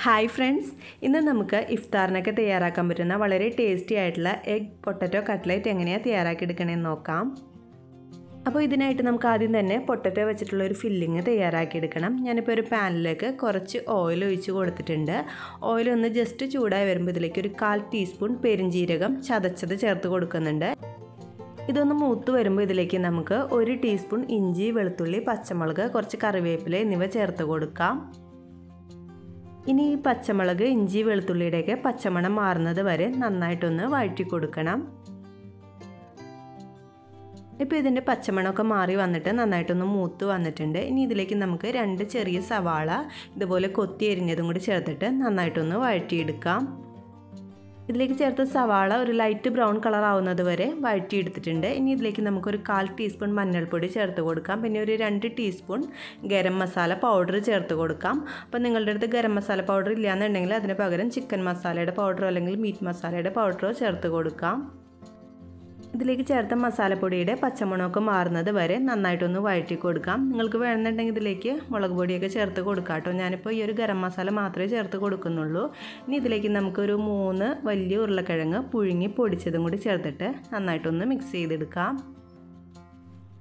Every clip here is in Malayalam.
ഹായ് ഫ്രണ്ട്സ്, ഇന്ന് നമുക്ക് ഇഫ്താറിനൊക്കെ തയ്യാറാക്കാൻ പറ്റുന്ന വളരെ ടേസ്റ്റി ആയിട്ടുള്ള എഗ് പൊട്ടറ്റോ കട്ട്ലേറ്റ് എങ്ങനെയാണ് തയ്യാറാക്കിയെടുക്കണമെന്ന് നോക്കാം. അപ്പോൾ ഇതിനായിട്ട് നമുക്ക് ആദ്യം തന്നെ പൊട്ടറ്റോ വെച്ചിട്ടുള്ള ഒരു ഫില്ലിങ് തയ്യാറാക്കിയെടുക്കണം. ഞാനിപ്പോൾ ഒരു പാനിലേക്ക് കുറച്ച് ഓയിൽ ഒഴിച്ച് കൊടുത്തിട്ടുണ്ട്. ഓയിൽ ഒന്ന് ജസ്റ്റ് ചൂടായി വരുമ്പോൾ ഇതിലേക്ക് ഒരു 1/4 ടീസ്പൂൺ പെരുംജീരകം ചതച്ചത് ചേർത്ത് കൊടുക്കുന്നുണ്ട്. ഇതൊന്ന് മൂത്ത് വരുമ്പോൾ ഇതിലേക്ക് നമുക്ക് 1 ടീസ്പൂൺ ഇഞ്ചി, വെളുത്തുള്ളി, പച്ചമുളക്, കുറച്ച് കറിവേപ്പില എന്നിവ ചേർത്ത് കൊടുക്കാം. ഇനി ഈ പച്ചമുളക്, ഇഞ്ചി, വെളുത്തുള്ളിയുടെയൊക്കെ പച്ചമണം മാറുന്നത് വരെ നന്നായിട്ടൊന്ന് വഴറ്റി കൊടുക്കണം. ഇപ്പോൾ ഇതിൻ്റെ പച്ചമണമൊക്കെ മാറി വന്നിട്ട് നന്നായിട്ടൊന്ന് മൂത്ത് വന്നിട്ടുണ്ട്. ഇനി ഇതിലേക്ക് നമുക്ക് 2 ചെറിയ സവാള ഇതുപോലെ കൊത്തി എരിഞ്ഞതും കൂടി ചേർത്തിട്ട് നന്നായിട്ടൊന്ന് വഴറ്റിയെടുക്കാം. ഇതിലേക്ക് ചേർത്ത സവാള ഒരു ലൈറ്റ് ബ്രൗൺ കളർ ആവുന്നത് വരെ വഴറ്റിയെടുത്തിട്ടുണ്ട്. ഇനി ഇതിലേക്ക് നമുക്കൊരു 1/4 ടീസ്പൂൺ മഞ്ഞൾപ്പൊടി ചേർത്ത് കൊടുക്കാം. പിന്നെ ഒരു 2 ടീസ്പൂൺ ഗരം മസാല പൗഡർ ചേർത്ത് കൊടുക്കാം. അപ്പോൾ നിങ്ങളുടെ അടുത്ത് ഗരം മസാല പൗഡർ ഇല്ലയെന്നുണ്ടെങ്കിൽ അതിന് പകരം ചിക്കൻ മസാലയുടെ പൗഡറോ അല്ലെങ്കിൽ മീറ്റ് മസാലയുടെ പൗഡറോ ചേർത്ത് കൊടുക്കാം. ഇതിലേക്ക് ചേർത്ത മസാലപ്പൊടിയുടെ പച്ചമണമൊക്കെ മാറുന്നത് വരെ നന്നായിട്ടൊന്ന് വഴറ്റി കൊടുക്കാം. നിങ്ങൾക്ക് വേണമെന്നുണ്ടെങ്കിൽ ഇതിലേക്ക് മുളക് പൊടിയൊക്കെ ചേർത്ത് കൊടുക്കാം കേട്ടോ. ഞാനിപ്പോൾ ഈ ഒരു ഗരം മസാല മാത്രമേ ചേർത്ത് കൊടുക്കുന്നുള്ളൂ. ഇനി ഇതിലേക്ക് നമുക്കൊരു 3 വലിയ ഉരുളക്കിഴങ്ങ് പുഴുങ്ങി പൊടിച്ചതും കൂടി ചേർത്തിട്ട് നന്നായിട്ടൊന്ന് മിക്സ് ചെയ്തെടുക്കാം.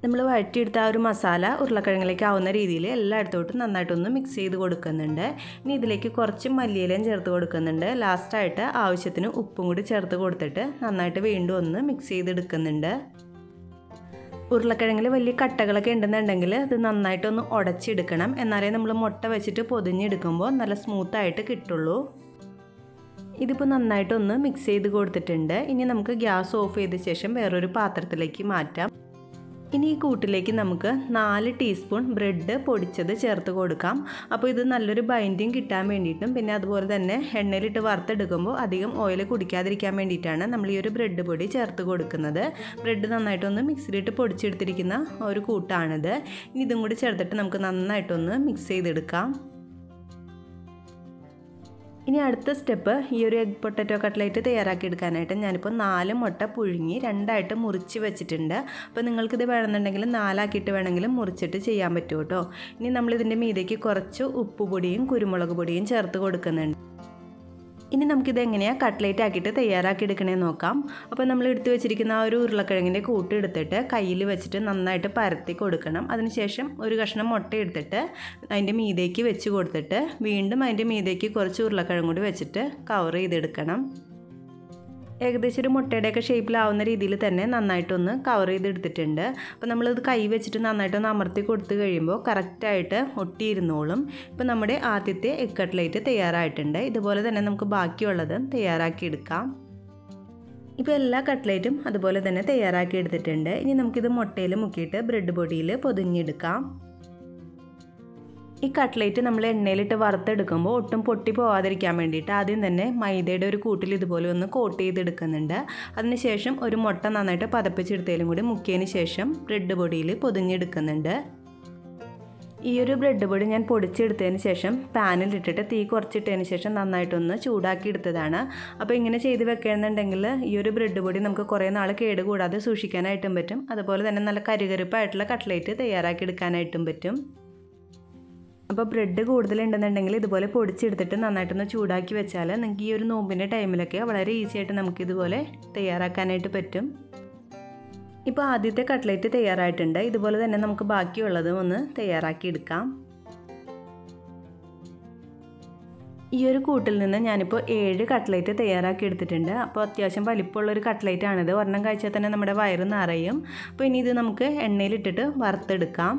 നമ്മൾ വഴറ്റിയെടുത്ത ആ ഒരു മസാല ഉരുളക്കിഴങ്ങിലേക്ക് ആവുന്ന രീതിയിൽ എല്ലായിടത്തോട്ടും നന്നായിട്ടൊന്ന് മിക്സ് ചെയ്ത് കൊടുക്കുന്നുണ്ട്. ഇനി ഇതിലേക്ക് കുറച്ച് മല്ലിയിലയും ചേർത്ത് കൊടുക്കുന്നുണ്ട്. ലാസ്റ്റായിട്ട് ആവശ്യത്തിന് ഉപ്പും കൂടി ചേർത്ത് കൊടുത്തിട്ട് നന്നായിട്ട് വീണ്ടും ഒന്ന് മിക്സ് ചെയ്തെടുക്കുന്നുണ്ട്. ഉരുളക്കിഴങ്ങിൽ വലിയ കട്ടകളൊക്കെ ഉണ്ടെന്നുണ്ടെങ്കിൽ ഇത് നന്നായിട്ടൊന്ന് ഉടച്ചെടുക്കണം. എന്നാലേ നമ്മൾ മുട്ട വെച്ചിട്ട് പൊതിഞ്ഞെടുക്കുമ്പോൾ നല്ല സ്മൂത്തായിട്ട് കിട്ടുള്ളൂ. ഇതിപ്പോൾ നന്നായിട്ടൊന്ന് മിക്സ് ചെയ്ത് കൊടുത്തിട്ടുണ്ട്. ഇനി നമുക്ക് ഗ്യാസ് ഓഫ് ചെയ്ത ശേഷം വേറൊരു പാത്രത്തിലേക്ക് മാറ്റാം. ഇനി ഈ കൂട്ടിലേക്ക് നമുക്ക് 4 ടീസ്പൂൺ ബ്രെഡ് പൊടിച്ചത് ചേർത്ത് കൊടുക്കാം. അപ്പോൾ ഇത് നല്ലൊരു ബൈൻഡിങ് കിട്ടാൻ വേണ്ടിയിട്ടും പിന്നെ അതുപോലെ തന്നെ എണ്ണയിലിട്ട് വറുത്തെടുക്കുമ്പോൾ അധികം ഓയിൽ കുടിക്കാതിരിക്കാൻ വേണ്ടിയിട്ടാണ് നമ്മൾ ഈ ഒരു ബ്രെഡ് പൊടി ചേർത്ത് കൊടുക്കുന്നത്. ബ്രെഡ് നന്നായിട്ടൊന്ന് മിക്സിയിലിട്ട് പൊടിച്ചെടുത്തിരിക്കുന്ന ഒരു കൂട്ടാണിത്. ഇനി ഇതും കൂടി ചേർത്തിട്ട് നമുക്ക് നന്നായിട്ടൊന്ന് മിക്സ് ചെയ്തെടുക്കാം. ഇനി അടുത്ത സ്റ്റെപ്പ് ഈ ഒരു എഗ് പൊട്ടറ്റോ കട്ട്ലേറ്റ് തയ്യാറാക്കിയെടുക്കാനായിട്ട് ഞാനിപ്പോൾ 4 മുട്ട പുഴുങ്ങി 2ആയിട്ട് മുറിച്ച് വെച്ചിട്ടുണ്ട്. അപ്പോൾ നിങ്ങൾക്കിത് വേണമെന്നുണ്ടെങ്കിൽ 4 ആക്കിയിട്ട് വേണമെങ്കിലും മുറിച്ചിട്ട് ചെയ്യാൻ പറ്റും കേട്ടോ. ഇനി നമ്മളിതിൻ്റെ മീതേക്ക് കുറച്ച് ഉപ്പുപൊടിയും കുരുമുളക് പൊടിയും ചേർത്ത് കൊടുക്കുന്നുണ്ട്. ഇനി നമുക്കിത് എങ്ങനെയാണ് കട്ട്ലേറ്റ് ആക്കിയിട്ട് തയ്യാറാക്കിയെടുക്കണമെന്ന് നോക്കാം. അപ്പോൾ നമ്മൾ എടുത്തു വെച്ചിരിക്കുന്ന ആ ഒരു ഉരുളക്കിഴങ്ങിൻ്റെ കൂട്ട് എടുത്തിട്ട് കയ്യിൽ വെച്ചിട്ട് നന്നായിട്ട് പരത്തി കൊടുക്കണം. അതിനുശേഷം ഒരു കഷ്ണം മുട്ട എടുത്തിട്ട് അതിൻ്റെ മീതേക്ക് വെച്ച് കൊടുത്തിട്ട് വീണ്ടും അതിൻ്റെ മീതേക്ക് കുറച്ച് ഉരുളക്കിഴങ്ങ് കൂടി വെച്ചിട്ട് കവർ ചെയ്തെടുക്കണം. ഏകദേശം ഒരു മുട്ടയുടെയൊക്കെ ഷേപ്പിലാവുന്ന രീതിയിൽ തന്നെ നന്നായിട്ടൊന്ന് കവർ ചെയ്തെടുത്തിട്ടുണ്ട്. അപ്പോൾ നമ്മളിത് കൈ വെച്ചിട്ട് നന്നായിട്ടൊന്ന് അമർത്തി കൊടുത്തു കഴിയുമ്പോൾ കറക്റ്റായിട്ട് ഒട്ടിയിരുന്നോളും. ഇപ്പോൾ നമ്മുടെ ആദ്യത്തെ എഗ് കട്ട്ലേറ്റ് തയ്യാറായിട്ടുണ്ട്. ഇതുപോലെ തന്നെ നമുക്ക് ബാക്കിയുള്ളത് തയ്യാറാക്കിയെടുക്കാം. ഇപ്പോൾ എല്ലാ കട്ട്ലേറ്റും അതുപോലെ തന്നെ തയ്യാറാക്കി എടുത്തിട്ടുണ്ട്. ഇനി നമുക്കിത് മുട്ടയിൽ മുക്കിയിട്ട് ബ്രെഡ് പൊടിയിൽ പൊതിഞ്ഞെടുക്കാം. ഈ കട്ട്ലേറ്റ് നമ്മൾ എണ്ണയിലിട്ട് വറുത്തെടുക്കുമ്പോൾ ഒട്ടും പൊട്ടി പോവാതിരിക്കാൻ വേണ്ടിയിട്ട് ആദ്യം തന്നെ മൈദയുടെ ഒരു കൂട്ടിൽ ഇതുപോലെ ഒന്ന് കോട്ട് ചെയ്തെടുക്കുന്നുണ്ട്. അതിനുശേഷം ഒരു മുട്ട നന്നായിട്ട് പതപ്പിച്ചെടുത്തതിലും കൂടി മുക്കിയതിന് ശേഷം ബ്രെഡ് പൊടിയിൽ പൊതിഞ്ഞെടുക്കുന്നുണ്ട്. ഈ ഒരു ബ്രെഡ് പൊടി ഞാൻ പൊടിച്ചെടുത്തതിന് ശേഷം പാനിലിട്ടിട്ട് തീ കുറച്ചിട്ടതിന് ശേഷം നന്നായിട്ടൊന്ന് ചൂടാക്കി എടുത്തതാണ്. അപ്പോൾ ഇങ്ങനെ ചെയ്ത് വെക്കണമെന്നുണ്ടെങ്കിൽ ഈ ഒരു ബ്രെഡ് പൊടി നമുക്ക് കുറേ നാൾ കേടുകൂടാതെ സൂക്ഷിക്കാനായിട്ടും പറ്റും. അതുപോലെ തന്നെ നല്ല കരുകരുപ്പായിട്ടുള്ള കട്ട്ലേറ്റ് തയ്യാറാക്കി എടുക്കാനായിട്ടും പറ്റും. അപ്പോൾ ബ്രെഡ് കൂടുതലുണ്ടെന്നുണ്ടെങ്കിൽ ഇതുപോലെ പൊടിച്ചെടുത്തിട്ട് നന്നായിട്ടൊന്ന് ചൂടാക്കി വെച്ചാൽ നിങ്ങൾക്ക് ഈ ഒരു നോമ്പിൻ്റെ ടൈമിലൊക്കെ വളരെ ഈസി ആയിട്ട് നമുക്കിതുപോലെ തയ്യാറാക്കാനായിട്ട് പറ്റും. ഇപ്പോൾ ആദ്യത്തെ കട്ട്ലേറ്റ് തയ്യാറായിട്ടുണ്ട്. ഇതുപോലെ തന്നെ നമുക്ക് ബാക്കിയുള്ളതും ഒന്ന് തയ്യാറാക്കിയെടുക്കാം. ഈ ഒരു കൂട്ടിൽ നിന്ന് ഞാനിപ്പോൾ 7 കട്ട്ലേറ്റ് തയ്യാറാക്കി എടുത്തിട്ടുണ്ട്. അപ്പോൾ അത്യാവശ്യം വലിപ്പമുള്ളൊരു കട്ട്ലേറ്റ് ആണിത്. ഒരെണ്ണം കഴിച്ചാൽ തന്നെ നമ്മുടെ വയറ് നിറയും. അപ്പോൾ ഇനി ഇത് നമുക്ക് എണ്ണയിലിട്ടിട്ട് വറുത്തെടുക്കാം.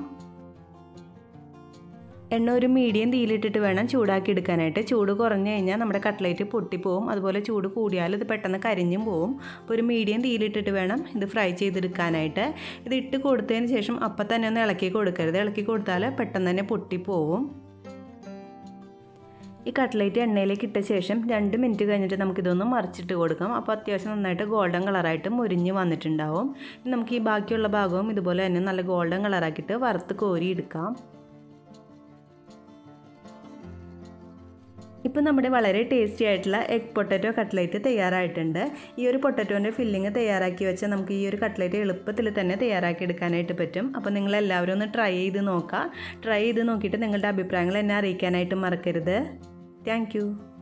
എണ്ണ ഒരു മീഡിയം തീയിലിട്ടിട്ട് വേണം ചൂടാക്കി എടുക്കാനായിട്ട്. ചൂട് കുറഞ്ഞു കഴിഞ്ഞാൽ നമ്മുടെ കട്ട്ലേറ്റ് പൊട്ടിപ്പോവും. അതുപോലെ ചൂട് കൂടിയാൽ ഇത് പെട്ടെന്ന് കരിഞ്ഞും പോവും. അപ്പോൾ ഒരു മീഡിയം തീയിലിട്ടിട്ട് വേണം ഇത് ഫ്രൈ ചെയ്തെടുക്കാനായിട്ട്. ഇത് ഇട്ട് കൊടുത്തതിന് ശേഷം അപ്പം തന്നെ ഒന്ന് ഇളക്കി കൊടുക്കരുത്. ഇളക്കി കൊടുത്താൽ പെട്ടെന്ന് തന്നെ പൊട്ടിപ്പോവും. ഈ കട്ട്ലേറ്റ് എണ്ണയിലേക്ക് ഇട്ട ശേഷം 2 മിനിറ്റ് കഴിഞ്ഞിട്ട് നമുക്കിതൊന്ന് മറിച്ചിട്ട് കൊടുക്കാം. അപ്പോൾ അത്യാവശ്യം നന്നായിട്ട് ഗോൾഡൻ കളറായിട്ട് മുരിഞ്ഞ് വന്നിട്ടുണ്ടാവും. നമുക്ക് ഈ ബാക്കിയുള്ള ഭാഗവും ഇതുപോലെ തന്നെ നല്ല ഗോൾഡൻ കളറാക്കിയിട്ട് വറുത്ത് കോരി എടുക്കാം. ഇപ്പോൾ നമ്മുടെ വളരെ ടേസ്റ്റി ആയിട്ടുള്ള എഗ് പൊട്ടറ്റോ കട്ട്ലേറ്റ് തയ്യാറായിട്ടുണ്ട്. ഈ ഒരു പൊട്ടറ്റോൻ്റെ ഫില്ലിങ് തയ്യാറാക്കി വെച്ചാൽ നമുക്ക് ഈ ഒരു കട്ട്ലേറ്റ് എളുപ്പത്തിൽ തന്നെ തയ്യാറാക്കി എടുക്കാനായിട്ട് പറ്റും. അപ്പോൾ നിങ്ങളെല്ലാവരും ഒന്ന് ട്രൈ ചെയ്ത് നോക്കുക. ട്രൈ ചെയ്ത് നോക്കിയിട്ട് നിങ്ങളുടെ അഭിപ്രായങ്ങൾ എന്നെ അറിയിക്കാനായിട്ട് മറക്കരുത്. Thank you.